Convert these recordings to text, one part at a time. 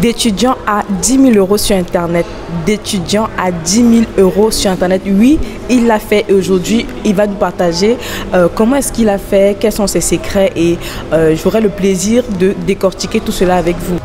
D'étudiants à 10 000 euros sur Internet. D'étudiants à 10 000 euros sur Internet. Oui, il l'a fait et aujourd'hui, il va nous partager comment est-ce qu'il a fait, quels sont ses secrets et j'aurai le plaisir de décortiquer tout cela avec vous.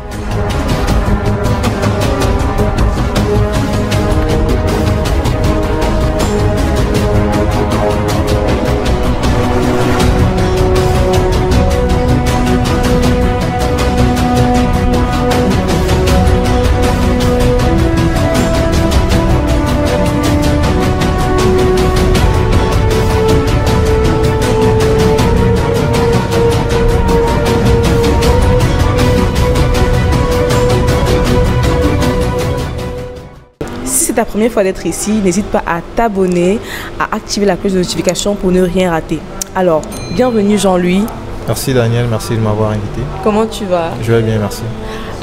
Si c'est ta première fois d'être ici, n'hésite pas à t'abonner, à activer la cloche de notification pour ne rien rater. Alors, bienvenue Jean-Louis. Merci Daniel, merci de m'avoir invité. Comment tu vas? Je vais bien, merci.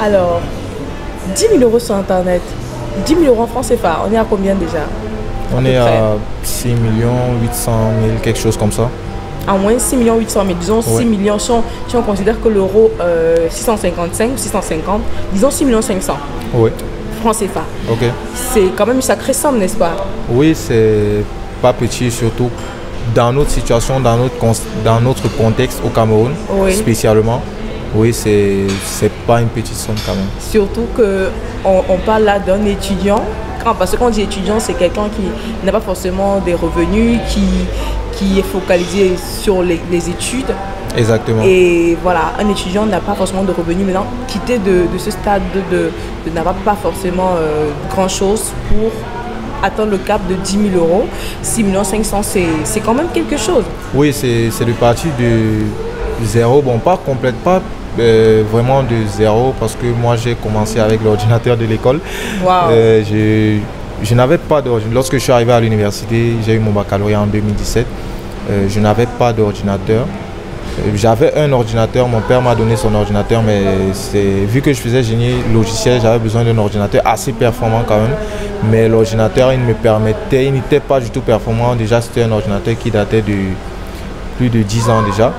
Alors, 10 000 euros sur Internet, 10 000 euros en francs CFA, on est à combien déjà? On est à 6 800 000, quelque chose comme ça. À moins 6 800 000, disons 6 millions, si on considère que l'euro 655 ou 650, disons 6 500 000. Oui. Francs CFA. Ok. C'est quand même une sacrée somme, n'est-ce pas? Oui, c'est pas petit, surtout dans notre situation, dans notre contexte au Cameroun, spécialement. Oui, c'est pas une petite somme quand même. Surtout qu'on parle là d'un étudiant. Parce que quand on dit étudiant, c'est quelqu'un qui n'a pas forcément des revenus, qui est focalisé sur les études. Exactement. Et voilà, un étudiant n'a pas forcément de revenus. Maintenant, quitter de ce stade de n'avoir pas forcément grand-chose pour atteindre le cap de 10 000 euros. 6 500 000, c'est quand même quelque chose. Oui, c'est de partir de zéro. Bon, pas vraiment de zéro, parce que moi, j'ai commencé avec l'ordinateur de l'école. Wow. Je n'avais pas d'ordinateur. Lorsque je suis arrivé à l'université, j'ai eu mon baccalauréat en 2017. Je n'avais pas d'ordinateur. J'avais un ordinateur, mon père m'a donné son ordinateur, mais vu que je faisais génie logiciel, j'avais besoin d'un ordinateur assez performant quand même. Mais l'ordinateur, il n'était pas du tout performant. Déjà, c'était un ordinateur qui datait de plus de 10 ans déjà.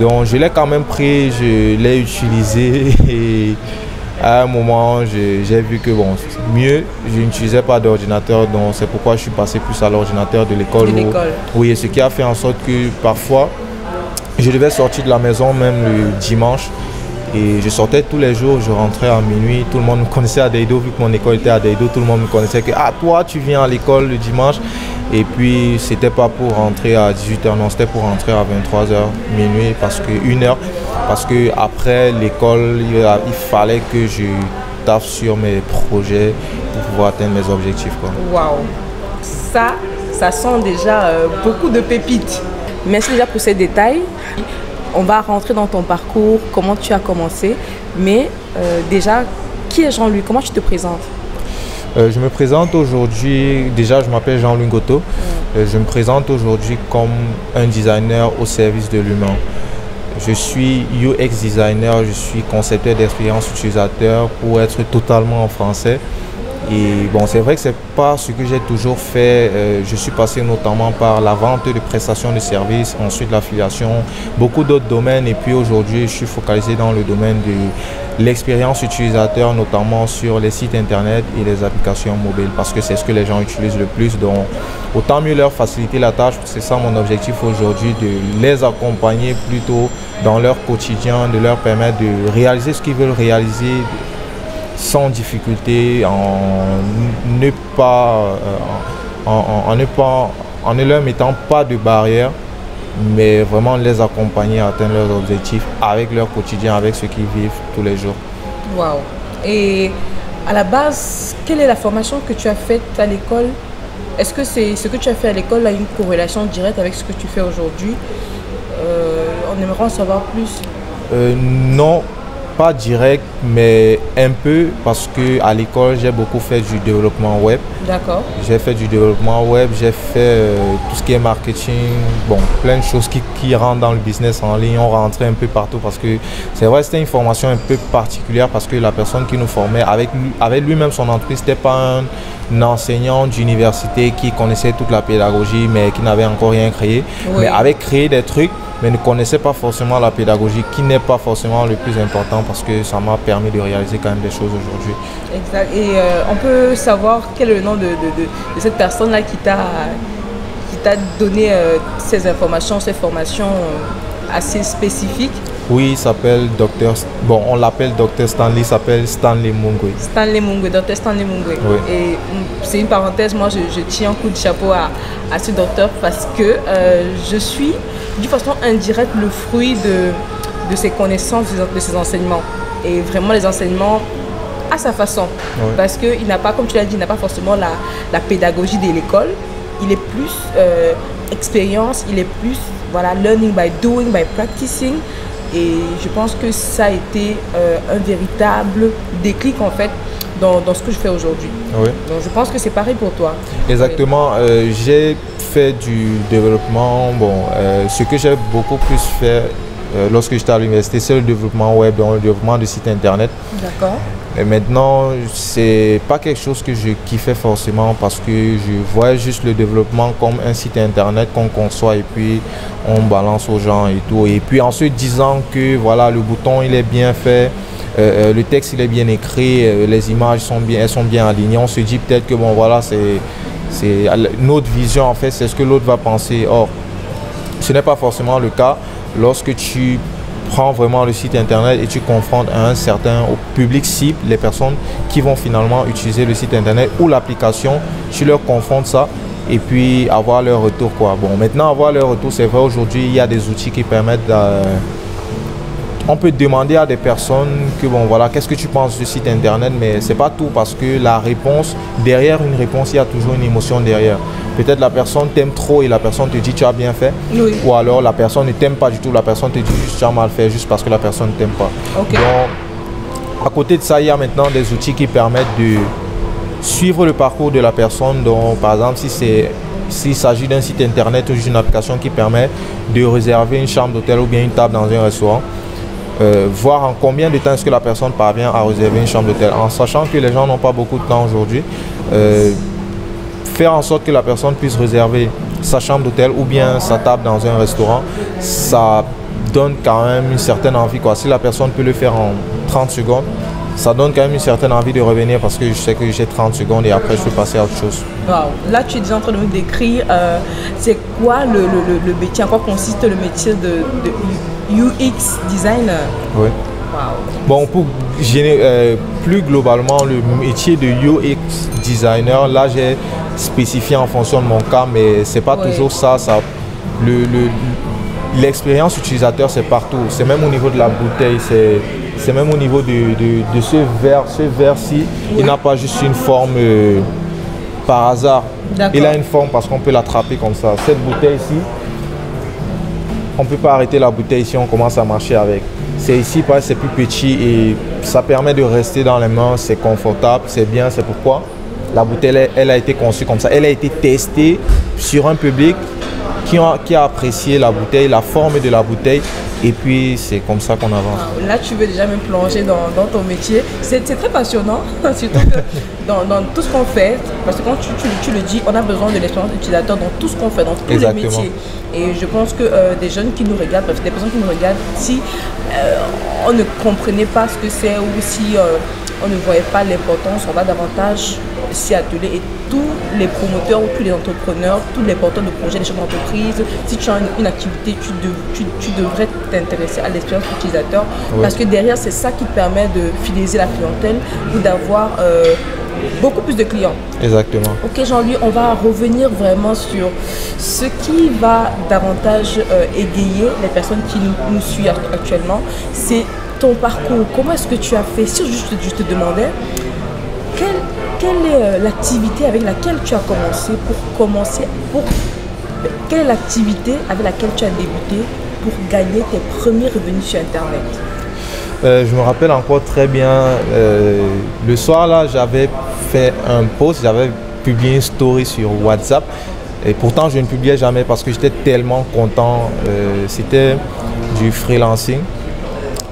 Donc, je l'ai quand même pris, je l'ai utilisé et à un moment, j'ai vu que bon, mieux, je n'utilisais pas d'ordinateur, donc c'est pourquoi je suis passé plus à l'ordinateur de l'école. Oui, ce qui a fait en sorte que parfois, je devais sortir de la maison même le dimanche et je sortais tous les jours, je rentrais à minuit, tout le monde me connaissait à Deido, vu que mon école était à Deido, tout le monde me connaissait que ah toi tu viens à l'école le dimanche, et puis c'était pas pour rentrer à 18h, non c'était pour rentrer à 23h, minuit, parce que après l'école il fallait que je taffe sur mes projets pour pouvoir atteindre mes objectifs. Waouh, ça sent déjà beaucoup de pépites. Merci déjà pour ces détails. On va rentrer dans ton parcours, comment tu as commencé. Mais déjà, qui est Jean-Louis? Comment tu te présentes? Je me présente aujourd'hui, déjà je m'appelle Jean-Louis Ngoto. Je me présente aujourd'hui comme un designer au service de l'humain. Je suis UX designer, je suis concepteur d'expérience utilisateur pour être totalement en français. Et bon, c'est vrai que c'est pas ce que j'ai toujours fait. Je suis passé notamment par la vente de prestations de services, ensuite l'affiliation, beaucoup d'autres domaines. Et puis aujourd'hui, je suis focalisé dans le domaine de l'expérience utilisateur, notamment sur les sites internet et les applications mobiles, parce que c'est ce que les gens utilisent le plus. Donc, autant mieux leur faciliter la tâche. C'est ça mon objectif aujourd'hui, de les accompagner plutôt dans leur quotidien, de leur permettre de réaliser ce qu'ils veulent réaliser sans difficulté, en ne leur mettant pas de barrière, mais vraiment les accompagner à atteindre leurs objectifs avec leur quotidien, avec ce qu'ils vivent tous les jours. Waouh! Et à la base, quelle est la formation que tu as faite à l'école? Est-ce que ce que tu as fait à l'école a une corrélation directe avec ce que tu fais aujourd'hui? On aimerait en savoir plus. Non. Pas direct, mais un peu, parce que à l'école j'ai beaucoup fait du développement web. D'accord. J'ai fait du développement web, j'ai fait tout ce qui est marketing, bon, plein de choses qui rentrent dans le business en ligne. On rentrait un peu partout parce que c'est vrai, c'était une formation un peu particulière parce que la personne qui nous formait avec lui-même son entreprise, c'était pas un enseignant d'université qui connaissait toute la pédagogie mais qui n'avait encore rien créé, mais avait créé des trucs mais ne connaissaient pas forcément la pédagogie, qui n'est pas forcément le plus important parce que ça m'a permis de réaliser quand même des choses aujourd'hui. Exact. Et on peut savoir quel est le nom de cette personne-là qui t'a donné ces informations, ces formations assez spécifiques? Oui, il s'appelle docteur, bon, on l'appelle docteur Stanley, il s'appelle Stanley Mungwe. Stanley Mungwe, docteur Stanley Mungwe. Oui. Et c'est une parenthèse, moi je tiens un coup de chapeau à ce docteur parce que je suis d'une façon indirecte le fruit de ses connaissances, de ses enseignements. Et vraiment les enseignements à sa façon. Oui. Parce qu'il n'a pas, comme tu l'as dit, il n'a pas forcément la pédagogie de l'école. Il est plus expérience, il est plus voilà, learning by doing, by practicing. Et je pense que ça a été un véritable déclic en fait dans ce que je fais aujourd'hui. Oui. Donc je pense que c'est pareil pour toi. Exactement. J'ai fait du développement. Bon, ce que j'ai beaucoup plus fait lorsque j'étais à l'université, c'est le développement web, donc le développement de sites internet. D'accord. Et maintenant, c'est pas quelque chose que je kiffais forcément parce que je voyais juste le développement comme un site internet qu'on conçoit et puis on balance aux gens et tout. Et puis en se disant que voilà, le bouton il est bien fait, le texte il est bien écrit, les images elles sont bien alignées, on se dit peut-être que bon voilà, c'est notre vision en fait, c'est ce que l'autre va penser. Or, ce n'est pas forcément le cas lorsque tu prends vraiment le site internet et tu confrontes à un certain public cible, les personnes qui vont finalement utiliser le site internet ou l'application, tu leur confrontes ça et puis avoir leur retour quoi. Bon, maintenant avoir leur retour, c'est vrai, aujourd'hui il y a des outils qui permettent on peut demander à des personnes que bon voilà, qu'est-ce que tu penses du site internet, mais c'est pas tout parce que la réponse, derrière une réponse, il y a toujours une émotion derrière. Peut-être la personne t'aime trop et la personne te dit tu as bien fait, oui. Ou alors la personne ne t'aime pas du tout, la personne te dit juste tu as mal fait juste parce que la personne ne t'aime pas. Okay. Donc à côté de ça, il y a maintenant des outils qui permettent de suivre le parcours de la personne. Donc par exemple, s'il s'agit d'un site internet ou d'une application qui permet de réserver une chambre d'hôtel ou bien une table dans un restaurant, voir en combien de temps est-ce que la personne parvient à réserver une chambre d'hôtel, en sachant que les gens n'ont pas beaucoup de temps aujourd'hui. Faire en sorte que la personne puisse réserver sa chambre d'hôtel ou bien sa table dans un restaurant, ça donne quand même une certaine envie quoi. Si la personne peut le faire en 30 secondes, ça donne quand même une certaine envie de revenir parce que je sais que j'ai 30 secondes et après je peux passer à autre chose. Wow. Là tu es déjà en train de me décrire c'est quoi le métier, en quoi consiste le métier de UX designer. Oui. Wow. Bon, pour plus globalement, le métier de UX designer, là j'ai spécifié en fonction de mon cas, mais c'est pas toujours ça. L'expérience utilisateur, c'est partout. C'est même au niveau de la bouteille, c'est même au niveau de ce verre. Ce verre-ci, il n'a pas juste une forme par hasard. Il a une forme parce qu'on peut l'attraper comme ça. Cette bouteille-ci, on ne peut pas arrêter la bouteille si on commence à marcher avec. C'est ici parce que c'est plus petit et ça permet de rester dans les mains, c'est confortable, c'est bien, c'est pourquoi la bouteille elle a été conçue comme ça. Elle a été testée sur un public qui a apprécié la bouteille, la forme de la bouteille et puis c'est comme ça qu'on avance. Là tu veux déjà me plonger dans ton métier, c'est très passionnant, surtout que dans tout ce qu'on fait, parce que quand tu le dis, on a besoin de l'expérience utilisateur dans tout ce qu'on fait, dans tous les métiers. Et je pense que des jeunes qui nous regardent, bref, des personnes qui nous regardent, si on ne comprenait pas ce que c'est ou si on ne voyait pas l'importance, on va davantage s'y atteler. Et tous les promoteurs ou tous les entrepreneurs, tous les porteurs de projets, les chefs d'entreprise, si tu as une activité, tu devrais t'intéresser à l'expérience utilisateur. Oui. Parce que derrière, c'est ça qui permet de fidéliser la clientèle ou d'avoir beaucoup plus de clients. Exactement. Ok Jean-Louis, on va revenir vraiment sur ce qui va davantage égayer les personnes qui nous suivent actuellement. C'est ton parcours. Comment est-ce que tu as fait? Si je te demandais, quelle est l'activité avec laquelle tu as commencé quelle est l'activité avec laquelle tu as débuté pour gagner tes premiers revenus sur Internet? Je me rappelle encore très bien, le soir là, j'avais fait un post, j'avais publié une story sur WhatsApp et pourtant je ne publiais jamais parce que j'étais tellement content, c'était du freelancing.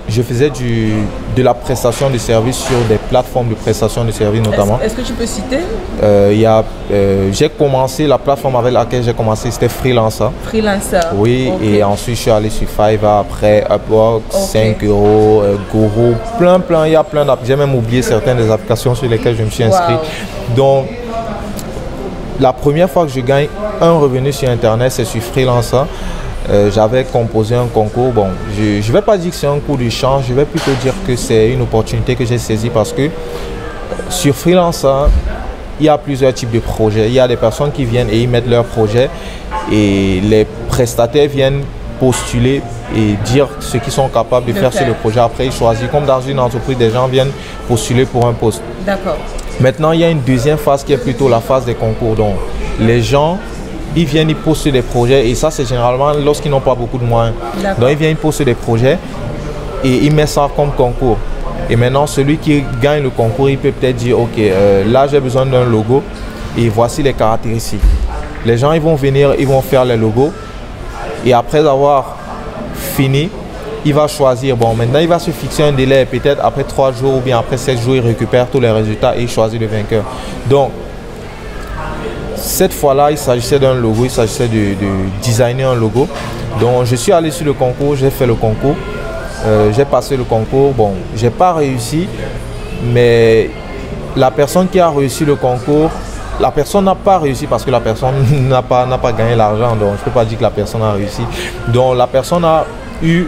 je faisais de la prestation de services sur des plateformes de prestation de services notamment. Est-ce que tu peux citer? J'ai commencé, la plateforme avec laquelle j'ai commencé, c'était Freelancer. Freelancer. Oui, okay. Et ensuite je suis allé sur Fiverr, après Upwork, okay. 5 euros, Guru, plein, il y a plein d'apps. J'ai même oublié certaines des applications sur lesquelles je me suis inscrit. Wow. Donc, la première fois que je gagne un revenu sur Internet, c'est sur Freelancer. J'avais composé un concours. Bon, je ne vais pas dire que c'est un coup de chance, je vais plutôt dire que c'est une opportunité que j'ai saisie parce que sur Freelancer, il y a plusieurs types de projets. Il y a des personnes qui viennent et ils mettent leurs projets et les prestataires viennent postuler et dire ce qu'ils sont capables de faire sur le projet. Après, ils choisissent. Comme dans une entreprise, des gens viennent postuler pour un poste. D'accord. Maintenant, il y a une deuxième phase qui est plutôt la phase des concours. Donc, les gens, ils viennent, ils postent des projets et ça, c'est généralement lorsqu'ils n'ont pas beaucoup de moyens. Donc, ils viennent, ils postent des projets et ils mettent ça comme concours. Et maintenant, celui qui gagne le concours, il peut peut-être dire, OK, là, j'ai besoin d'un logo et voici les caractéristiques. Les gens, ils vont venir, ils vont faire les logos et après avoir fini, il va choisir. Bon, maintenant, il va se fixer un délai. Peut-être après 3 jours ou bien après 7 jours, il récupère tous les résultats et il choisit le vainqueur. Donc, cette fois-là, il s'agissait d'un logo, il s'agissait de designer un logo. Donc, je suis allé sur le concours, j'ai fait le concours. J'ai passé le concours. Bon, je n'ai pas réussi, mais la personne qui a réussi le concours, la personne n'a pas réussi parce que la personne n'a pas gagné l'argent. Donc, je ne peux pas dire que la personne a réussi. Donc, la personne a eu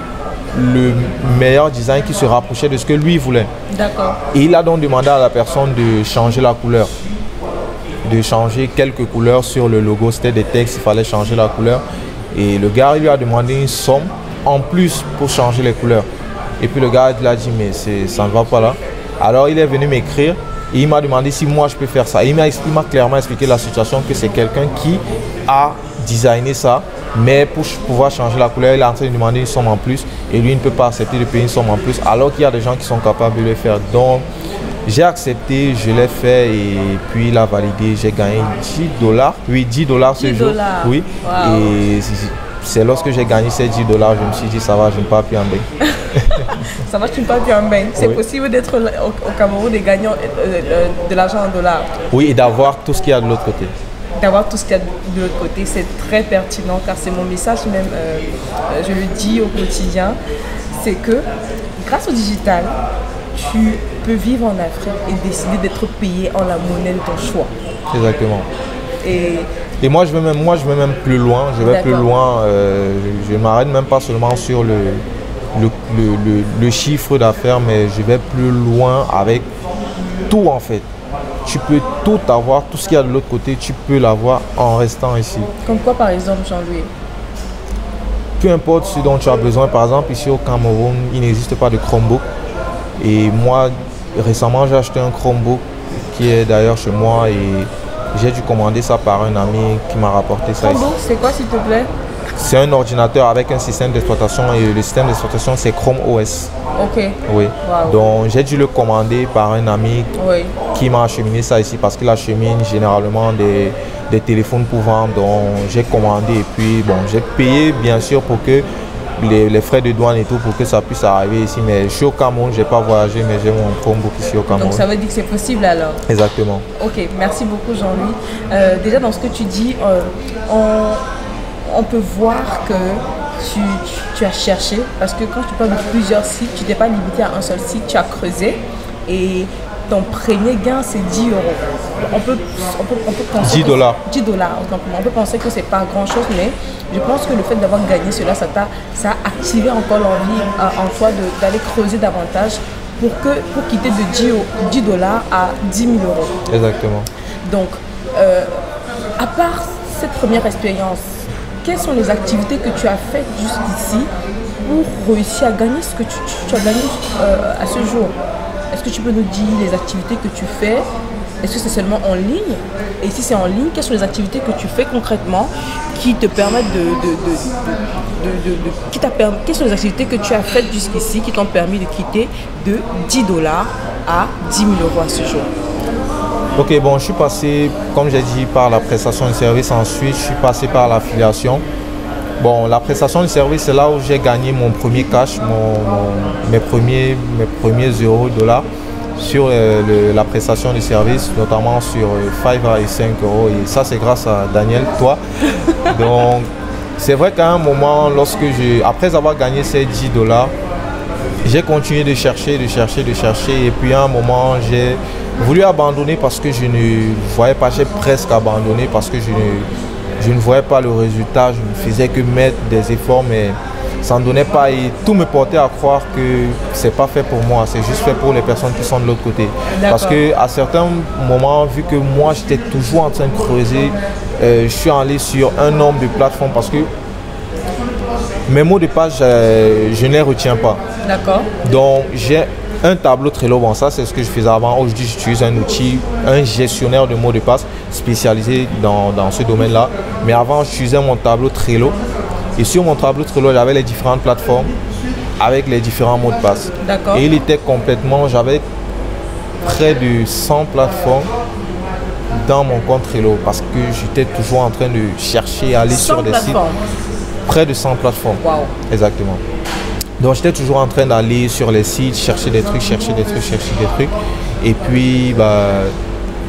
le meilleur design qui se rapprochait de ce que lui voulait. D'accord. Et il a donc demandé à la personne de changer la couleur, de changer quelques couleurs sur le logo. C'était des textes, il fallait changer la couleur. Et le gars, il lui a demandé une somme en plus pour changer les couleurs. Et puis le gars, il a dit, mais ça ne va pas là. Alors il est venu m'écrire et il m'a demandé si moi je peux faire ça. Et il m'a clairement expliqué la situation, que c'est quelqu'un qui a designé ça. Mais pour pouvoir changer la couleur, il est en train de demander une somme en plus et lui il ne peut pas accepter de payer une somme en plus alors qu'il y a des gens qui sont capables de le faire. Donc j'ai accepté, je l'ai fait et puis il a validé. J'ai gagné $10. Oui, $10 ce jour. Oui. Wow. Et c'est lorsque j'ai gagné ces $10, je me suis dit ça va, je ne pars plus en bain. Ça va, tu ne pars plus en bain. C'est possible d'être au Cameroun et gagner de l'argent en dollars. Oui, et d'avoir tout ce qu'il y a de l'autre côté. D'avoir tout ce qu'il y a de l'autre côté, c'est très pertinent car c'est mon message même, je le dis au quotidien, c'est que grâce au digital, tu peux vivre en Afrique et décider d'être payé en la monnaie de ton choix. Exactement. Et moi je vais même plus loin, je ne m'arrête même pas seulement sur le chiffre d'affaires, mais je vais plus loin avec tout en fait. Tu peux tout avoir, tout ce qu'il y a de l'autre côté, tu peux l'avoir en restant ici. Comme quoi par exemple, Jean-Louis? Peu importe ce dont tu as besoin. Par exemple, ici au Cameroun, il n'existe pas de Chromebook. Et moi, récemment, j'ai acheté un Chromebook qui est d'ailleurs chez moi et j'ai dû commander ça par un ami qui m'a rapporté ça. Chromebook, c'est quoi s'il te plaît? C'est un ordinateur avec un système d'exploitation et le système d'exploitation c'est Chrome OS. Ok. Oui. Wow. Donc j'ai dû le commander par un ami qui m'a acheminé ça ici parce qu'il achemine généralement des téléphones pour vendre. Donc j'ai commandé et puis bon, j'ai payé bien sûr pour que les frais de douane et tout pour que ça puisse arriver ici. Mais je suis au Cameroun, je n'ai pas voyagé mais j'ai mon Chromebook ici au Cameroun. Donc ça veut dire que c'est possible alors? Exactement. Ok, merci beaucoup Jean-Louis. Déjà dans ce que tu dis, on peut voir que tu as cherché, parce que quand tu parles de plusieurs sites, tu n'es pas limité à un seul site, tu as creusé et ton premier gain c'est 10 euros. On peut penser 10 dollars. 10 dollars, on peut penser que c'est pas grand chose, mais je pense que le fait d'avoir gagné cela, ça a activé encore l'envie en toi d'aller creuser davantage pour quitter de 10 dollars à 10 000 euros. Exactement. Donc, à part cette première expérience, quelles sont les activités que tu as faites jusqu'ici pour réussir à gagner ce que tu as gagné à ce jour? Est-ce que tu peux nous dire les activités que tu fais? Est-ce que c'est seulement en ligne? Et si c'est en ligne, quelles sont les activités que tu fais concrètement qui te permettent quelles sont les activités que tu as faites jusqu'ici qui t'ont permis de quitter de 10 dollars à 10 000 euros à ce jour? Ok, bon, je suis passé, comme j'ai dit, par la prestation de service. Ensuite, je suis passé par l'affiliation. Bon, la prestation de service, c'est là où j'ai gagné mon premier cash, mes premiers euros, dollars sur la prestation de service, notamment sur Fiverr et 5 euros. Et ça, c'est grâce à Daniel, toi. Donc, c'est vrai qu'à un moment, après avoir gagné ces 10 dollars, j'ai continué de chercher. Et puis à un moment, j'ai voulu abandonner parce que je ne voyais pas, j'ai presque abandonné parce que je ne voyais pas le résultat. Je ne faisais que mettre des efforts, mais ça ne donnait pas. Et tout me portait à croire que c'est pas fait pour moi, c'est juste fait pour les personnes qui sont de l'autre côté. Parce qu'à certains moments, vu que moi, j'étais toujours en train de creuser, je suis allé sur un nombre de plateformes parce que mes mots de passe, je ne les retiens pas. D'accord. Donc, j'ai un tableau Trello. Bon, ça, c'est ce que je faisais avant. Aujourd'hui, j'utilise un outil, un gestionnaire de mots de passe spécialisé dans ce domaine-là. Mais avant, j'utilisais mon tableau Trello. Et sur mon tableau Trello, j'avais les différentes plateformes avec les différents mots de passe. D'accord. Et il était complètement, j'avais près de 100 plateformes dans mon compte Trello parce que j'étais toujours en train de chercher, aller sur des sites. Près de 100 plateformes. Wow. Exactement. Donc j'étais toujours en train d'aller sur les sites, chercher des trucs. Et puis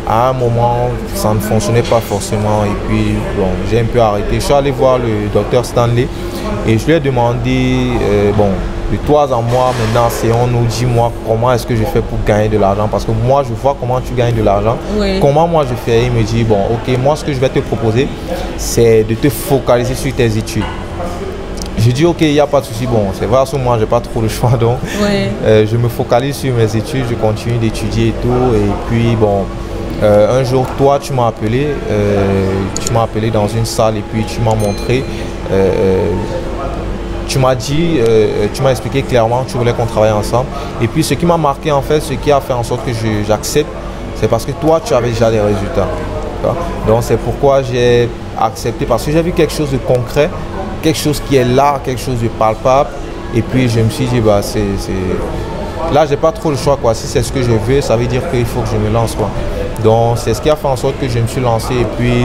à un moment, ça ne fonctionnait pas forcément. Et puis bon, j'ai un peu arrêté. Je suis allé voir le docteur Stanley et je lui ai demandé, de toi à moi maintenant, dis-moi comment est-ce que je fais pour gagner de l'argent. Parce que moi, je vois comment tu gagnes de l'argent. Oui. Comment moi je fais. Il me dit, bon, ok, moi ce que je vais te proposer, c'est de te focaliser sur tes études. J'ai dit ok, il n'y a pas de souci. Bon, c'est vrai, à ce moment, je n'ai pas trop le choix. Donc, je me focalise sur mes études, je continue d'étudier et tout. Et puis, bon, un jour, toi, tu m'as appelé dans une salle et puis tu m'as montré. Tu m'as dit, tu m'as expliqué clairement que tu voulais qu'on travaille ensemble. Et puis, ce qui m'a marqué, en fait, ce qui a fait en sorte que j'accepte, c'est parce que toi, tu avais déjà des résultats. Donc, c'est pourquoi j'ai accepté, parce que j'ai vu quelque chose de concret, quelque chose qui est là, quelque chose de palpable. Et puis je me suis dit, là j'ai pas trop le choix quoi. Si c'est ce que je veux, ça veut dire qu'il faut que je me lance quoi. Donc c'est ce qui a fait en sorte que je me suis lancé. Et puis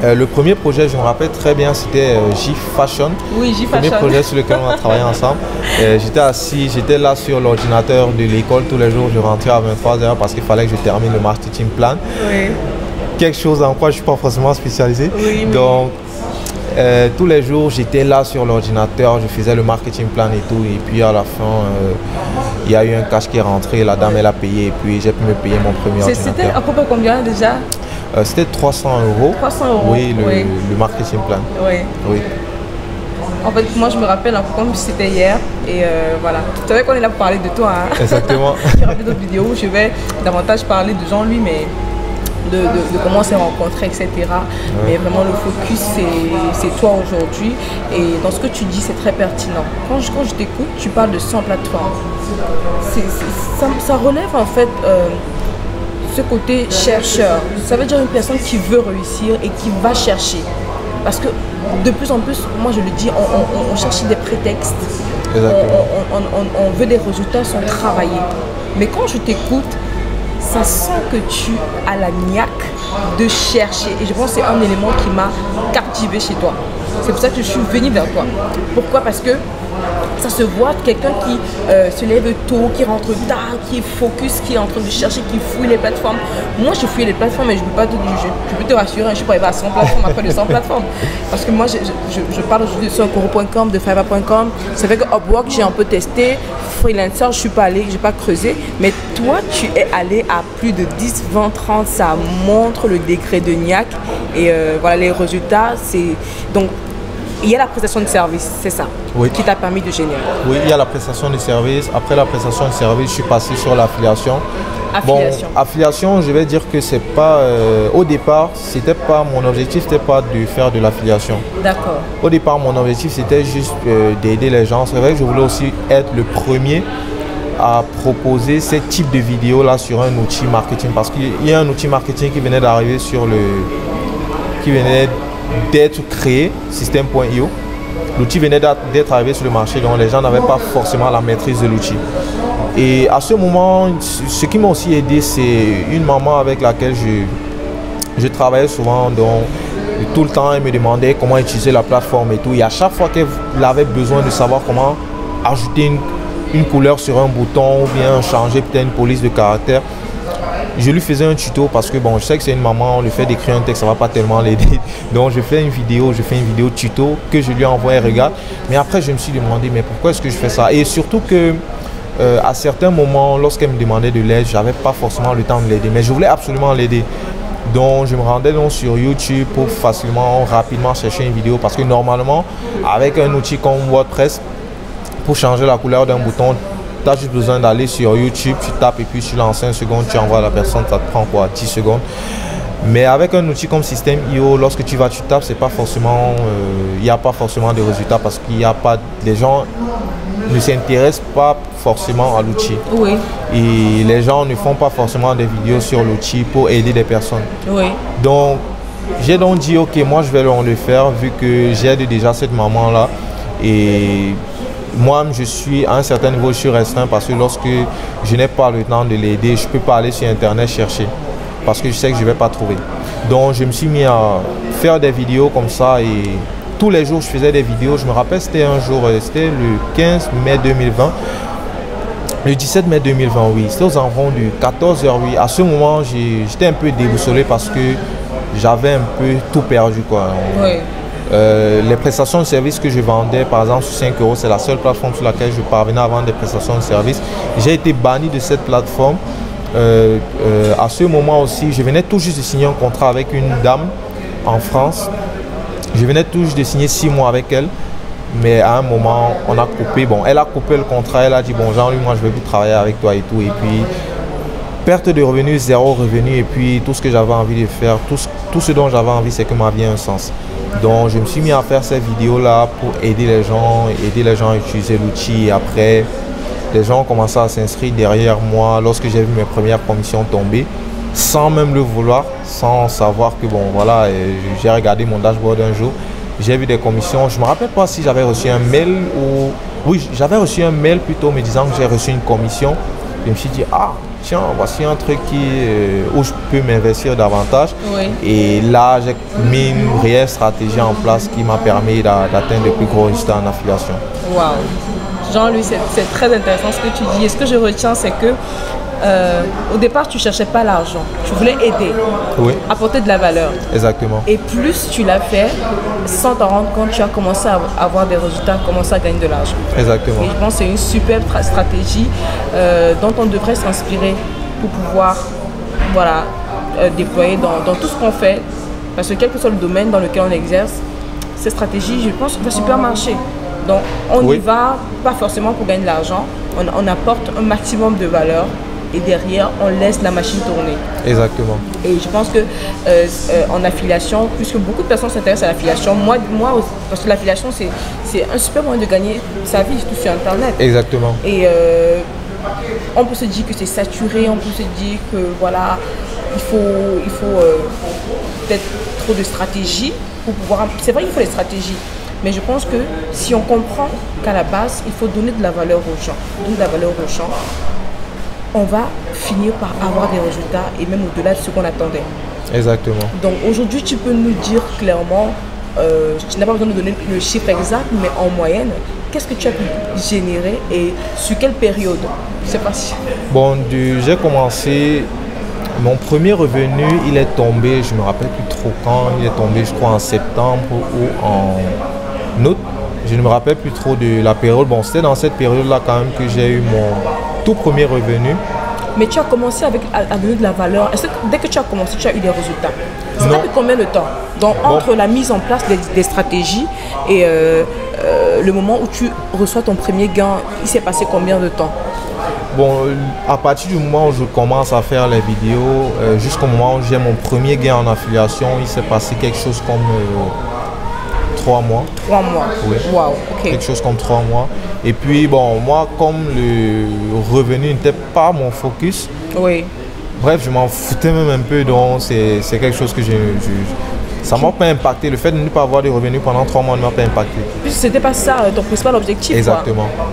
le premier projet, je me rappelle très bien, c'était J-Fashion. Oui, J-Fashion. Le premier projet sur lequel on a travaillé ensemble. J'étais là sur l'ordinateur de l'école tous les jours. Je rentrais à 23h parce qu'il fallait que je termine le marketing plan. Oui. Quelque chose en quoi je ne suis pas forcément spécialisé. Oui, donc tous les jours, j'étais là sur l'ordinateur, je faisais le marketing plan et tout. Et puis à la fin, il y a eu un cash qui est rentré, la dame elle a payé et puis j'ai pu me payer mon premier ordinateur. C'était à peu près combien déjà? C'était 300 €. 300 €. Oui, le marketing plan. Oui. En fait, moi je me rappelle un peu comme si c'était hier et voilà. Tu savais qu'on est là pour parler de toi. Hein? Exactement. Il y aura d'autres vidéos où je vais davantage parler de Jean-Louis, mais de comment on s'est rencontrés, etc. Mais vraiment le focus c'est toi aujourd'hui. Et dans ce que tu dis, c'est très pertinent. Quand je t'écoute, tu parles de 100 plateformes. Ça relève en fait ce côté chercheur. Ça veut dire une personne qui veut réussir et qui va chercher. Parce que de plus en plus, moi je le dis, on cherche des prétextes. On veut des résultats sans travailler. Mais quand je t'écoute, ça sent que tu as la niaque de chercher. Et je pense que c'est un élément qui m'a captivé chez toi. C'est pour ça que je suis venue vers toi. Pourquoi? Parce que ça se voit, quelqu'un qui se lève tôt, qui rentre tard, qui est focus, qui est en train de chercher, qui fouille les plateformes. Moi, je fouille les plateformes et je ne peux pas te dire, je peux te rassurer, je ne suis pas arrivée à 100 plateformes, après de 100 plateformes. Parce que moi, je parle aujourd'hui de 5euros.com, de Fiverr.com. C'est vrai que Upwork, j'ai un peu testé. Freelancer, je ne suis pas allée, je n'ai pas creusé. Mais toi, tu es allé à plus de 10, 20, 30. Ça montre le degré de niaque. Et voilà, les résultats, c'est... Donc, il y a la prestation de service, c'est ça, qui t'a permis de générer. Oui, il y a la prestation de service. Après la prestation de service, je suis passé sur l'affiliation. Affiliation. Bon, affiliation, je vais dire que c'est pas... au départ, c'était pas mon objectif, c'était pas de faire de l'affiliation. D'accord. Au départ, mon objectif, c'était juste d'aider les gens. C'est vrai que je voulais aussi être le premier à proposer ce type de vidéos là sur un outil marketing. Parce qu'il y a un outil marketing qui venait d'arriver sur le... qui venait d'être créé, System.io. L'outil venait d'être arrivé sur le marché, donc les gens n'avaient pas forcément la maîtrise de l'outil. Et à ce moment, ce qui m'a aussi aidé, c'est une maman avec laquelle je travaillais souvent. Donc Et tout le temps, elle me demandait comment utiliser la plateforme et tout. Et à chaque fois qu'elle avait besoin de savoir comment ajouter une couleur sur un bouton ou bien changer peut-être une police de caractère, je lui faisais un tuto parce que bon, je sais que c'est une maman, le fait d'écrire un texte, ça va pas tellement l'aider. Donc je fais une vidéo tuto que je lui envoie, elle regarde. Mais après, je me suis demandé, mais pourquoi est-ce que je fais ça? Et surtout que à certains moments, lorsqu'elle me demandait de l'aide, j'avais pas forcément le temps de l'aider, mais je voulais absolument l'aider. Donc je me rendais donc sur YouTube pour rapidement chercher une vidéo parce que normalement, avec un outil comme WordPress, pour changer la couleur d'un bouton, tu as juste besoin d'aller sur YouTube, tu tapes et puis tu lances 5 secondes, tu envoies à la personne, ça te prend quoi, 10 secondes. Mais avec un outil comme System.io, lorsque tu tapes, c'est pas forcément, il n'y a pas forcément de résultats parce qu'il n'y a pas, les gens ne s'intéressent pas forcément à l'outil. Oui. Et les gens ne font pas forcément des vidéos sur l'outil pour aider des personnes. Oui. Donc, j'ai donc dit, ok, moi je vais le faire vu que j'aide déjà cette maman-là. Et moi, je suis à un certain niveau, je suis restreint parce que lorsque je n'ai pas le temps de l'aider, je ne peux pas aller sur Internet chercher parce que je sais que je ne vais pas trouver. Donc, je me suis mis à faire des vidéos comme ça et tous les jours, je faisais des vidéos. Je me rappelle, c'était un jour, c'était le 15 mai 2020. Le 17 mai 2020, oui. C'était aux environs du 14h, oui. À ce moment, j'étais un peu déboussolé parce que j'avais un peu tout perdu, quoi. Oui. Les prestations de services que je vendais, par exemple, sur 5 €, c'est la seule plateforme sur laquelle je parvenais à vendre des prestations de services. J'ai été banni de cette plateforme. À ce moment aussi, je venais tout juste de signer un contrat avec une dame en France. Je venais tout juste de signer 6 mois avec elle. Mais à un moment, on a coupé. Bon, elle a coupé le contrat. Elle a dit, bon, Jean-Louis, moi, je ne vais plus travailler avec toi et tout. Et puis, perte de revenus, zéro revenu. Et puis, tout ce que j'avais envie de faire, tout ce dont j'avais envie, c'est que ma vie ait un sens. Donc, je me suis mis à faire ces vidéos-là pour aider les gens à utiliser l'outil. Et après, les gens ont commencé à s'inscrire derrière moi lorsque j'ai vu mes premières commissions tomber, sans même le vouloir, sans savoir que, bon, voilà, j'ai regardé mon dashboard un jour. J'ai vu des commissions. Je ne me rappelle pas si j'avais reçu un mail ou... Oui, j'avais reçu un mail plutôt me disant que j'ai reçu une commission. Je me suis dit, ah, tiens, voici un truc où je peux m'investir davantage. Oui. Et là, j'ai mis une réelle stratégie en place qui m'a permis d'atteindre de plus gros résultats en affiliation. Waouh. Jean-Louis, c'est très intéressant ce que tu dis. Et ce que je retiens, c'est que au départ, tu ne cherchais pas l'argent. Tu voulais aider, oui, apporter de la valeur. Exactement. Et plus tu l'as fait, sans t'en rendre compte, tu as commencé à avoir des résultats, commencé à gagner de l'argent. Exactement. Et je pense que c'est une superbe stratégie dont on devrait s'inspirer pour pouvoir voilà, déployer dans tout ce qu'on fait. Parce que quel que soit le domaine dans lequel on exerce, ces stratégies, je pense, vont super marcher. Donc, on n'y va pas forcément pour gagner de l'argent. On apporte un maximum de valeur. Et derrière, on laisse la machine tourner. Exactement. Et je pense que en affiliation, puisque beaucoup de personnes s'intéressent à l'affiliation, moi aussi, parce que l'affiliation, c'est un super moyen de gagner sa vie, surtout sur Internet. Exactement. Et on peut se dire que c'est saturé, on peut se dire que voilà, il faut peut-être trop de stratégies pour pouvoir... C'est vrai qu'il faut des stratégies, mais je pense que si on comprend qu'à la base, il faut donner de la valeur aux gens, on va finir par avoir des résultats et même au-delà de ce qu'on attendait. Exactement. Donc aujourd'hui, tu peux nous dire clairement, tu n'as pas besoin de donner le chiffre exact, mais en moyenne, qu'est-ce que tu as pu générer et sur quelle période? Je sais pas si... Bon, j'ai commencé, mon premier revenu, il est tombé, je ne me rappelle plus trop quand, il est tombé je crois en septembre ou en août. Je ne me rappelle plus trop de la période. Bon, c'était dans cette période-là quand même que j'ai eu mon tout premier revenu. Mais tu as commencé à donner de la valeur. Est-ce que dès que tu as commencé, tu as eu des résultats? Ça a pris combien de temps? Donc, entre la mise en place des stratégies et le moment où tu reçois ton premier gain, il s'est passé combien de temps? Bon, à partir du moment où je commence à faire les vidéos, jusqu'au moment où j'ai mon premier gain en affiliation, il s'est passé quelque chose comme 3 mois. 3 mois. Oui. Wow, ok. Quelque chose comme 3 mois. Et puis, bon, moi, comme le revenu n'était pas mon focus, oui. Bref, je m'en foutais même un peu, donc c'est quelque chose que ça ne m'a pas impacté. Le fait de ne pas avoir de revenus pendant 3 mois ne m'a pas impacté. C'était pas ça ton principal objectif? Exactement. Quoi.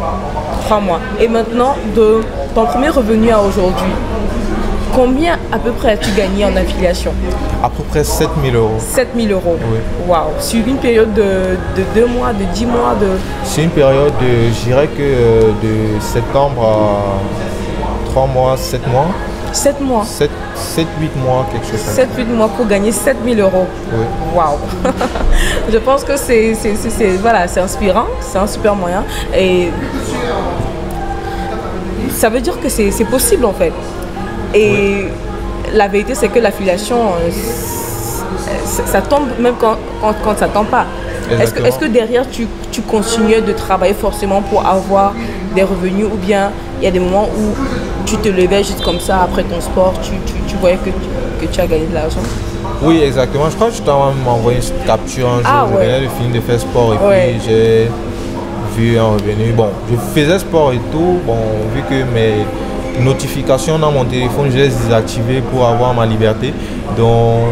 3 mois. Et maintenant, de ton premier revenu à aujourd'hui, Combien à peu près as-tu gagné en affiliation? À peu près 7 000 euros. 7 000 euros. Oui. Waouh. Sur une période de 2 mois, de 10 mois, C'est une période, je dirais que de septembre à 3 mois, 7 mois. 7 mois. 7, 8 mois, quelque chose comme ça. 7-8 mois pour gagner 7 000 euros. Oui. Waouh. Je pense que voilà, c'est inspirant, c'est un super moyen. Et ça veut dire que c'est possible en fait. Et la vérité, c'est que l'affiliation, ça tombe même quand ça ne tombe pas. Est-ce que derrière, tu continuais de travailler forcément pour avoir des revenus, ou bien il y a des moments où tu te levais juste comme ça après ton sport, tu voyais que tu as gagné de l'argent? Oui, exactement. Je crois que je t'ai même envoyé une capture un jour. Je venais de finir de faire sport et puis j'ai vu un revenu. Bon, je faisais sport et tout. Bon, vu que mes notifications dans mon téléphone, je les ai désactivées pour avoir ma liberté. Donc,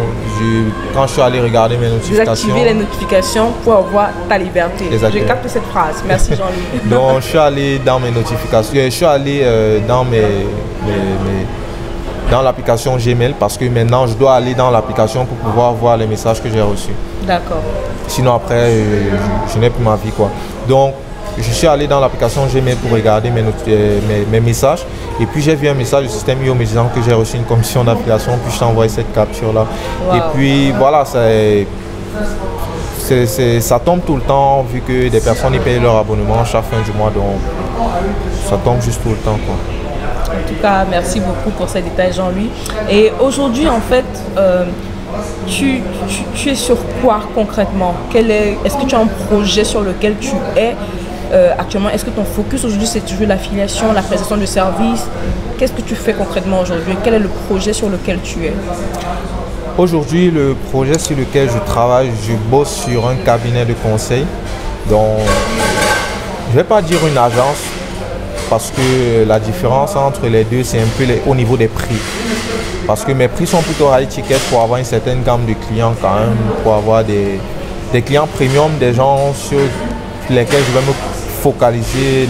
quand je suis allé regarder mes notifications... Désactiver les notifications pour avoir ta liberté. Exactement. Je capte cette phrase. Merci Jean-Louis. Donc, je suis allé dans mes notifications. Je suis allé dans l'application Gmail parce que maintenant, je dois aller dans l'application pour pouvoir voir les messages que j'ai reçus. D'accord. Sinon, après, je n'ai plus ma vie, quoi. Donc, je suis allé dans l'application Gmail pour regarder mes messages. Et puis j'ai vu un message du système IO me disant que j'ai reçu une commission d'affiliation, puis je t'ai envoyé cette capture-là. Wow. Et puis voilà, ça tombe tout le temps, vu que des personnes y payent leur abonnement chaque fin du mois, donc ça tombe juste tout le temps, quoi. En tout cas, merci beaucoup pour ces détails, Jean-Louis. Et aujourd'hui, en fait, tu es sur quoi concrètement? Est-ce que tu as un projet sur lequel tu es actuellement? Est-ce que ton focus aujourd'hui c'est toujours l'affiliation, la prestation de services? Qu'est-ce que tu fais concrètement aujourd'hui? Quel est le projet sur lequel tu es? Aujourd'hui, le projet sur lequel je travaille, je bosse sur un cabinet de conseil. Donc, je ne vais pas dire une agence parce que la différence entre les deux, c'est un peu au niveau des prix. Parce que mes prix sont plutôt high ticket pour avoir une certaine gamme de clients quand même, pour avoir des clients premium, des gens sur lesquels je vais me focaliser,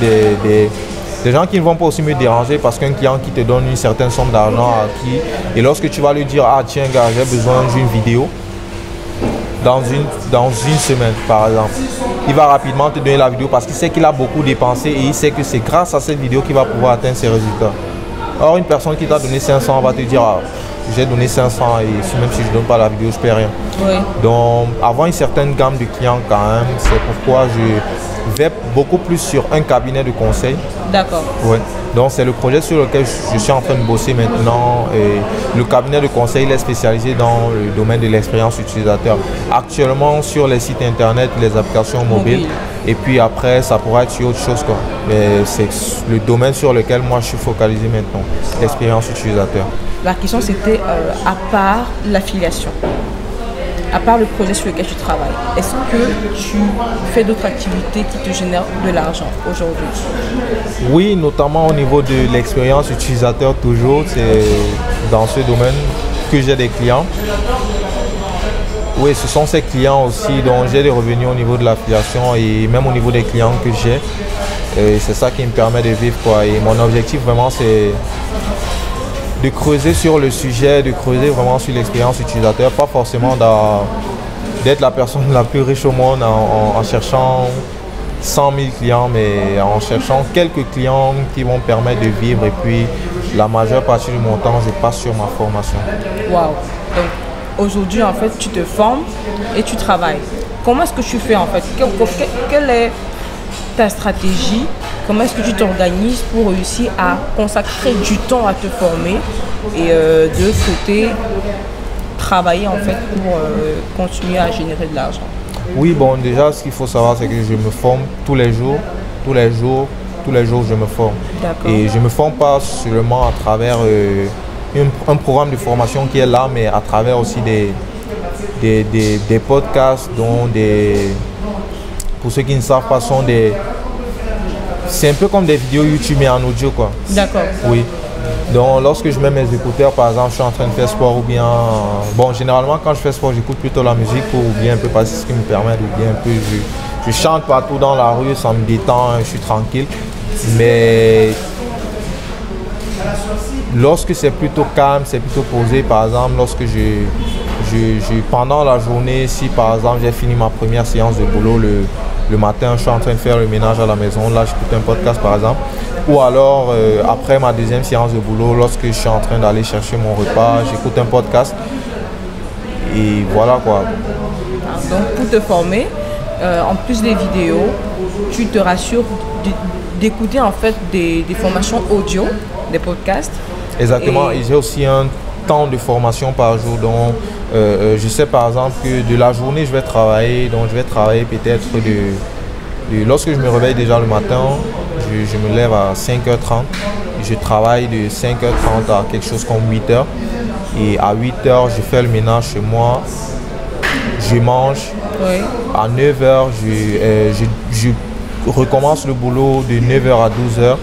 des gens qui ne vont pas aussi me déranger, parce qu'un client qui te donne une certaine somme d'argent acquis, et lorsque tu vas lui dire ah tiens gars, j'ai besoin d'une vidéo dans une semaine par exemple, il va rapidement te donner la vidéo parce qu'il sait qu'il a beaucoup dépensé et il sait que c'est grâce à cette vidéo qu'il va pouvoir atteindre ses résultats. Or une personne qui t'a donné 500 va te dire ah, j'ai donné 500 et même si je ne donne pas la vidéo, je ne paie rien. Oui. Donc, avoir une certaine gamme de clients quand même, c'est pourquoi je vais beaucoup plus sur un cabinet de conseil. D'accord. Oui. Donc, c'est le projet sur lequel je suis en train de bosser maintenant. Et le cabinet de conseil il est spécialisé dans le domaine de l'expérience utilisateur. Actuellement, sur les sites internet, les applications mobiles. Et puis après, ça pourra être sur autre chose, quoi. Mais c'est le domaine sur lequel moi je suis focalisé maintenant, l'expérience utilisateur. La question c'était, à part l'affiliation, à part le projet sur lequel tu travailles, est-ce que tu fais d'autres activités qui te génèrent de l'argent aujourd'hui? Oui, notamment au niveau de l'expérience utilisateur toujours, c'est dans ce domaine que j'ai des clients. Oui, ce sont ces clients aussi dont j'ai des revenus au niveau de l'affiliation et même au niveau des clients que j'ai. Et c'est ça qui me permet de vivre, quoi. Et mon objectif vraiment c'est de creuser sur le sujet, de creuser vraiment sur l'expérience utilisateur, pas forcément d'être la personne la plus riche au monde en cherchant 100 000 clients, mais en cherchant quelques clients qui vont permettre de vivre. Et puis la majeure partie de mon temps, je passe sur ma formation. Waouh! Donc aujourd'hui, en fait, tu te formes et tu travailles. Comment est-ce que tu fais en fait? Quelle est ta stratégie? Comment est-ce que tu t'organises pour réussir à consacrer du temps à te former et de l'autre côté travailler en fait pour continuer à générer de l'argent? Oui, bon, déjà ce qu'il faut savoir c'est que je me forme tous les jours je me forme. Et je me forme pas seulement à travers un programme de formation qui est là, mais à travers aussi des podcasts dont pour ceux qui ne savent pas, c'est un peu comme des vidéos YouTube mais en audio, quoi. D'accord. Oui. Donc lorsque je mets mes écouteurs, par exemple, je suis en train de faire sport ou bien... Bon, généralement quand je fais sport, j'écoute plutôt la musique pour bien un peu passer ce qui me permet ou bien un peu... Je chante partout dans la rue, ça me détend, je suis tranquille. Mais lorsque c'est plutôt calme, c'est plutôt posé, par exemple, lorsque pendant la journée, si par exemple j'ai fini ma première séance de boulot le matin, je suis en train de faire le ménage à la maison, là j'écoute un podcast par exemple, ou alors après ma deuxième séance de boulot, lorsque je suis en train d'aller chercher mon repas, j'écoute un podcast et voilà quoi. Donc pour te former, en plus des vidéos, tu te rassures d'écouter en fait des formations audio, des podcasts. Exactement, et j'ai aussi un temps de formation par jour, donc je sais par exemple que de la journée je vais travailler, donc je vais travailler peut-être lorsque je me réveille déjà le matin, je me lève à 5h30, je travaille de 5h30 à quelque chose comme 8h, et à 8h je fais le ménage chez moi, je mange, oui. À 9h je recommence le boulot de 9h à 12h.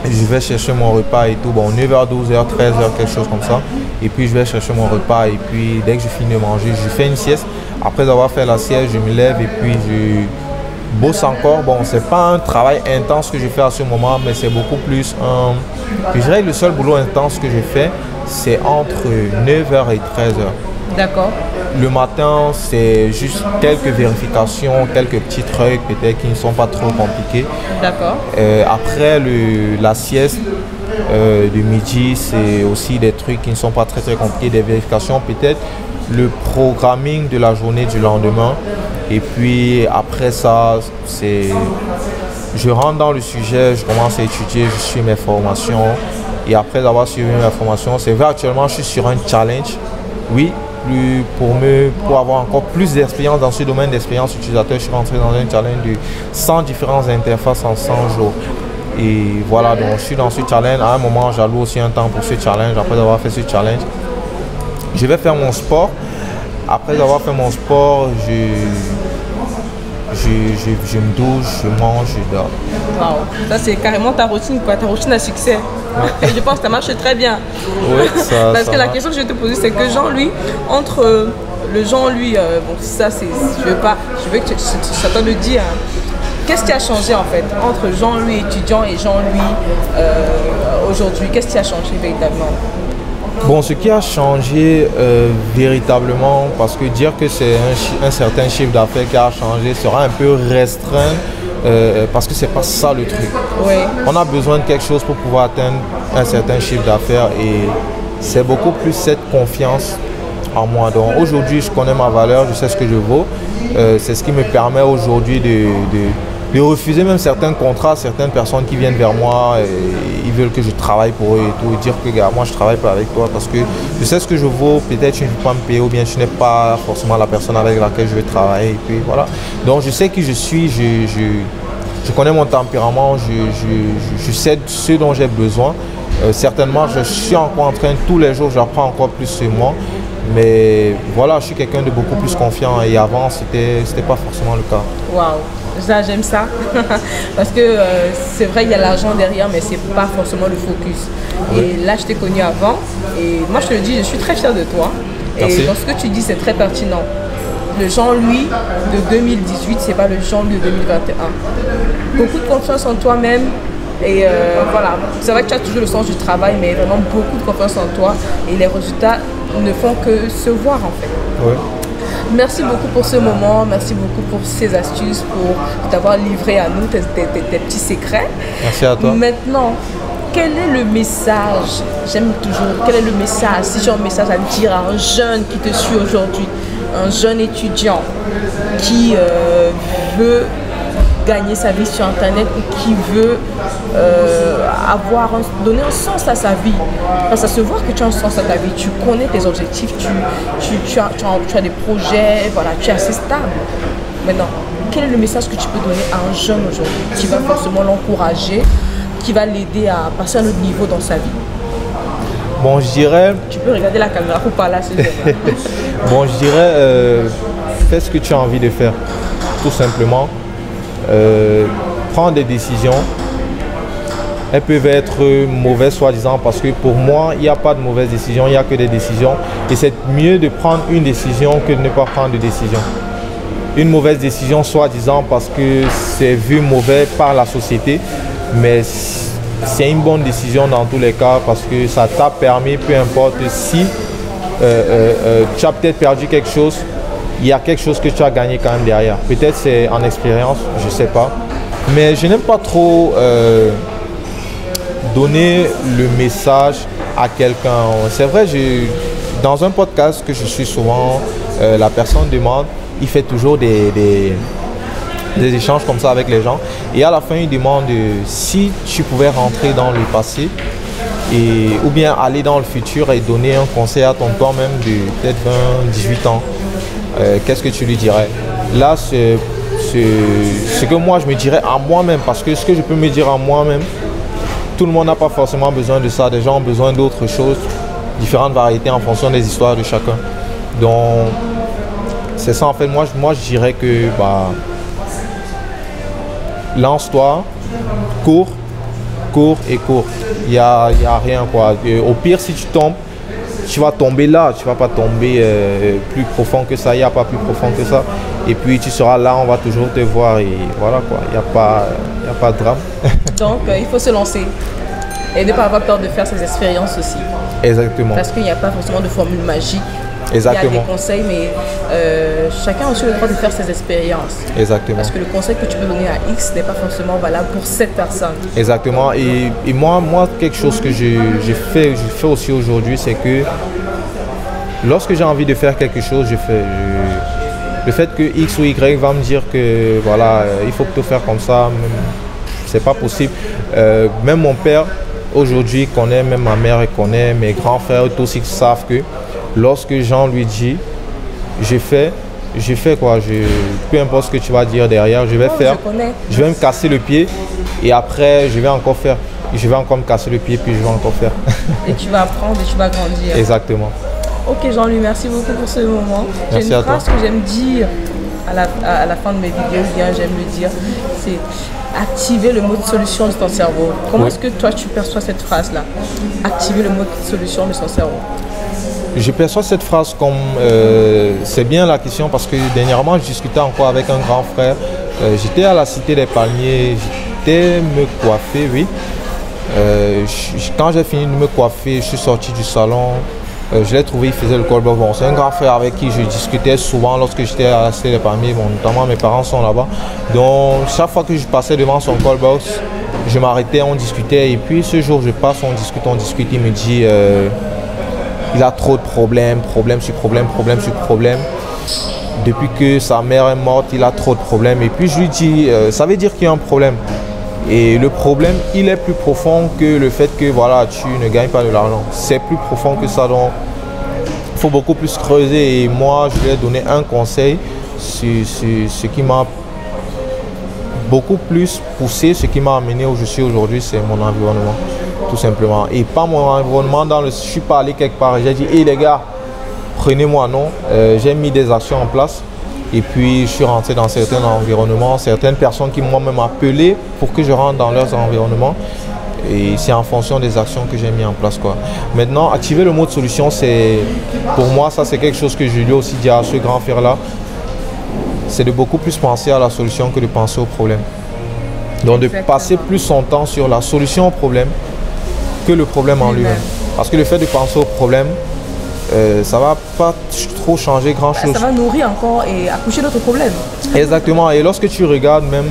Je vais chercher mon repas et tout, bon 9h, 12h, 13h, quelque chose comme ça. Et puis je vais chercher mon repas et puis dès que je finis de manger, je fais une sieste. Après avoir fait la sieste, je me lève et puis je bosse encore. Bon, c'est pas un travail intense que je fais à ce moment, mais c'est beaucoup plus je dirais que le seul boulot intense que je fais, c'est entre 9h et 13h. D'accord. Le matin, c'est juste quelques vérifications, quelques petits trucs peut-être qui ne sont pas trop compliqués. D'accord. Après la sieste de midi, c'est aussi des trucs qui ne sont pas très compliqués, des vérifications peut-être, le programming de la journée du lendemain. Et puis après ça, je rentre dans le sujet, je commence à étudier, je suis mes formations. Et après avoir suivi mes formations, c'est vrai actuellement je suis sur un challenge. Oui. Pour avoir encore plus d'expérience dans ce domaine d'expérience utilisateur, je suis rentré dans un challenge de 100 différentes interfaces en 100 jours. Et voilà, donc je suis dans ce challenge. À un moment, j'alloue aussi un temps pour ce challenge. Après avoir fait ce challenge, je vais faire mon sport. Après avoir fait mon sport, je me douche, je mange, je dors. Wow, ça c'est carrément ta routine, quoi, ta routine à succès. Ouais. Et je pense que ça marche très bien. Oui, ça. Parce que la question que je vais te poser, c'est que Jean-Louis, entre le Jean-Louis, bon, ça c'est. Je veux que j'attends de dire. Qu'est-ce qui a changé en fait entre Jean-Louis étudiant et Jean-Louis aujourd'hui? Qu'est-ce qui a changé véritablement? Bon, ce qui a changé véritablement, parce que dire que c'est un certain chiffre d'affaires qui a changé sera un peu restreint, parce que c'est pas ça le truc. Oui. On a besoin de quelque chose pour pouvoir atteindre un certain chiffre d'affaires et c'est beaucoup plus cette confiance en moi. Donc aujourd'hui, je connais ma valeur, je sais ce que je vaux. C'est ce qui me permet aujourd'hui de refuser même certains contrats, certaines personnes qui viennent vers moi et ils veulent que je travaille pour eux et tout, et dire que gars, moi je travaille pas avec toi parce que je sais ce que je vaux, peut-être tu ne peux pas me payer ou bien tu n'es pas forcément la personne avec laquelle je vais travailler et puis voilà. Donc je sais qui je suis, je connais mon tempérament, je sais ce dont j'ai besoin. Certainement je suis encore en train, tous les jours j'apprends encore plus sur moi. Mais voilà, je suis quelqu'un de beaucoup plus confiant et avant c'était pas forcément le cas. Waouh, ça j'aime ça parce que c'est vrai il y a l'argent derrière mais c'est pas forcément le focus. Oui. Et là je t'ai connu avant et moi je te le dis, je suis très fière de toi. Merci. Et dans ce que tu dis c'est très pertinent. Le Jean-Louis de 2018 c'est pas le Jean-Louis de 2021. Beaucoup de confiance en toi-même. Et voilà, c'est vrai que tu as toujours le sens du travail, mais vraiment beaucoup de confiance en toi et les résultats ne font que se voir en fait. Oui. Merci beaucoup pour ce moment, merci beaucoup pour ces astuces, pour t'avoir livré à nous tes petits secrets. Merci à toi. Maintenant, quel est le message, j'aime toujours, quel est le message, si j'ai un message à dire à un jeune qui te suit aujourd'hui, un jeune étudiant qui veut gagner sa vie sur internet ou qui veut donner un sens à sa vie. Parce que ça se voit que tu as un sens à ta vie, tu connais tes objectifs, tu as des projets, voilà, tu es assez stable. Maintenant, quel est le message que tu peux donner à un jeune aujourd'hui qui va forcément l'encourager, qui va l'aider à passer à un autre niveau dans sa vie? Bon, je dirais... Tu peux regarder la caméra pour parler à ce jeune. Bon, je dirais, fais ce que tu as envie de faire, tout simplement. Prendre des décisions. Elles peuvent être mauvaises soi-disant parce que pour moi, il n'y a pas de mauvaises décisions, il n'y a que des décisions. Et c'est mieux de prendre une décision que de ne pas prendre de décision. Une mauvaise décision soi-disant parce que c'est vu mauvais par la société, mais c'est une bonne décision dans tous les cas parce que ça t'a permis, peu importe si tu as peut-être perdu quelque chose, il y a quelque chose que tu as gagné quand même derrière. Peut-être c'est en expérience, je ne sais pas. Mais je n'aime pas trop donner le message à quelqu'un. C'est vrai, dans un podcast que je suis souvent, la personne demande, il fait toujours des échanges comme ça avec les gens. Et à la fin, il demande si tu pouvais rentrer dans le passé ou bien aller dans le futur et donner un conseil à ton toi-même de peut-être 20, 18 ans. Qu'est-ce que tu lui dirais? Là, c'est ce que moi je me dirais à moi-même, parce que ce que je peux me dire à moi-même, tout le monde n'a pas forcément besoin de ça. Des gens ont besoin d'autres choses, différentes variétés en fonction des histoires de chacun. Donc, c'est ça en fait. Moi je dirais que lance-toi, cours et cours. Il y a rien quoi. Au pire, si tu tombes, tu vas tomber là, tu ne vas pas tomber plus profond que ça, il n'y a pas plus profond que ça. Et puis tu seras là, on va toujours te voir et voilà quoi, il n'y a pas de drame. Donc il faut se lancer et ne pas avoir peur de faire ces expériences aussi. Exactement. Parce qu'il n'y a pas forcément de formule magique. Exactement. Il y a des conseils, mais chacun a aussi le droit de faire ses expériences. Exactement. Parce que le conseil que tu peux donner à X n'est pas forcément valable pour cette personne. Exactement. Et moi, quelque chose que je fais aussi aujourd'hui, c'est que lorsque j'ai envie de faire quelque chose, je fais. Le fait que X ou Y va me dire que voilà, il faut tout faire comme ça, c'est pas possible. Même mon père aujourd'hui connaît, même ma mère connaît, mes grands frères aussi savent que lorsque Jean lui dit, je fais quoi, peu importe ce que tu vas dire derrière, je vais faire, je vais me casser le pied et après je vais encore faire, je vais encore me casser le pied puis je vais encore faire. Et tu vas apprendre et tu vas grandir. Exactement. Ok Jean-Louis, merci beaucoup pour ce moment. J'ai une phrase que j'aime dire à la fin de mes vidéos, j'aime le dire, c'est activer le mode solution de ton cerveau. Comment est-ce que toi tu perçois cette phrase-là? Activer le mode solution de son cerveau. Je perçois cette phrase comme, c'est bien la question parce que dernièrement je discutais encore avec un grand frère. J'étais à la Cité des Palmiers, j'étais me coiffer, oui. Quand j'ai fini de me coiffer, je suis sorti du salon. Je l'ai trouvé, il faisait le callbox. Bon, c'est un grand frère avec qui je discutais souvent lorsque j'étais à la Cité des Palmiers. Bon, notamment mes parents sont là-bas. Donc chaque fois que je passais devant son callbox, je m'arrêtais, on discutait. Et puis ce jour, je passe, on discute. Il me dit, il a trop de problème sur problème. Depuis que sa mère est morte, il a trop de problèmes. Et puis je lui dis, ça veut dire qu'il y a un problème. Et le problème, il est plus profond que le fait que voilà, tu ne gagnes pas de l'argent. C'est plus profond que ça, donc il faut beaucoup plus creuser. Et moi, je lui ai donné un conseil, ce qui m'a beaucoup plus poussé, ce qui m'a amené où je suis aujourd'hui, c'est mon environnement, tout simplement. Et pas mon environnement je ne suis pas allé quelque part, j'ai dit, hé les gars, prenez-moi, non. J'ai mis des actions en place. Et puis, je suis rentré dans certains environnements, certaines personnes qui m'ont même appelé pour que je rentre dans leurs environnements. Et c'est en fonction des actions que j'ai mis en place, quoi. Maintenant, activer le mode solution, pour moi, ça c'est quelque chose que je lui ai aussi dit à ce grand frère-là. C'est de beaucoup plus penser à la solution que de penser au problème. Donc, de passer plus son temps sur la solution au problème que le problème en lui-même. Parce que le fait de penser au problème, ça ne va pas trop changer grand-chose. Ça va nourrir encore et accoucher d'autres problèmes. Exactement. Et lorsque tu regardes, même,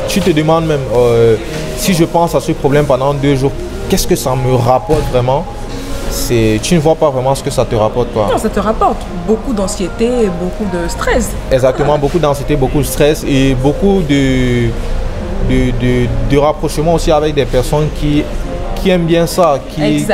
tu te demandes même, si je pense à ce problème pendant 2 jours, qu'est-ce que ça me rapporte vraiment? Tu ne vois pas vraiment ce que ça te rapporte, quoi. Non, ça te rapporte beaucoup d'anxiété et beaucoup de stress. Exactement, beaucoup d'anxiété, beaucoup de stress et beaucoup de rapprochement aussi avec des personnes qui aiment bien ça, qui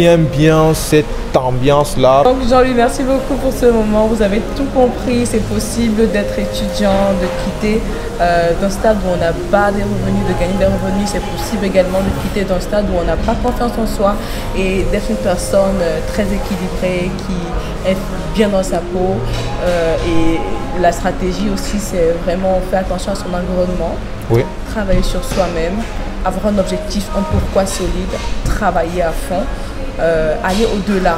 aiment bien cette ambiance-là. Donc Jean-Louis, merci beaucoup pour ce moment. Vous avez tout compris. C'est possible d'être étudiant, de quitter d'un stade où on n'a pas des revenus, de gagner des revenus. C'est possible également de quitter d'un stade où on n'a pas confiance en soi et d'être une personne très équilibrée, qui est bien dans sa peau. Et la stratégie aussi, c'est vraiment faire attention à son environnement, travailler sur soi-même, avoir un objectif, un pourquoi solide, travailler à fond. Aller au-delà,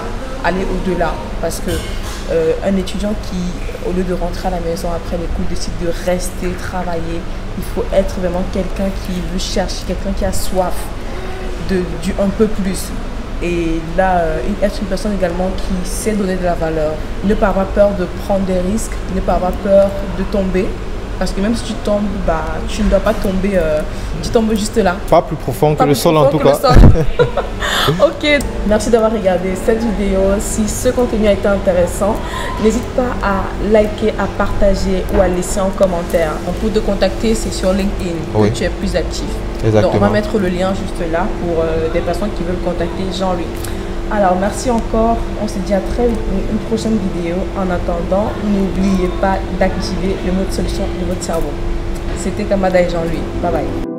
parce que un étudiant qui, au lieu de rentrer à la maison après les cours, décide de rester, travailler. Il faut être vraiment quelqu'un qui veut chercher, quelqu'un qui a soif du un peu plus. Et là, être une personne également qui sait donner de la valeur. Ne pas avoir peur de prendre des risques, ne pas avoir peur de tomber. Parce que même si tu tombes, bah, tu ne dois pas tomber, tu tombes juste là. Pas plus profond que le sol en tout cas. Ok, merci d'avoir regardé cette vidéo. Si ce contenu a été intéressant, n'hésite pas à liker, à partager ou à laisser un commentaire. On peut te contacter, c'est sur LinkedIn que tu es plus actif. Exactement. Donc on va mettre le lien juste là pour des personnes qui veulent contacter Jean-Louis. Alors merci encore, on se dit à très vite pour une prochaine vidéo. En attendant, n'oubliez pas d'activer le mode solution de votre cerveau. C'était Kamada et Jean-Louis. Bye bye.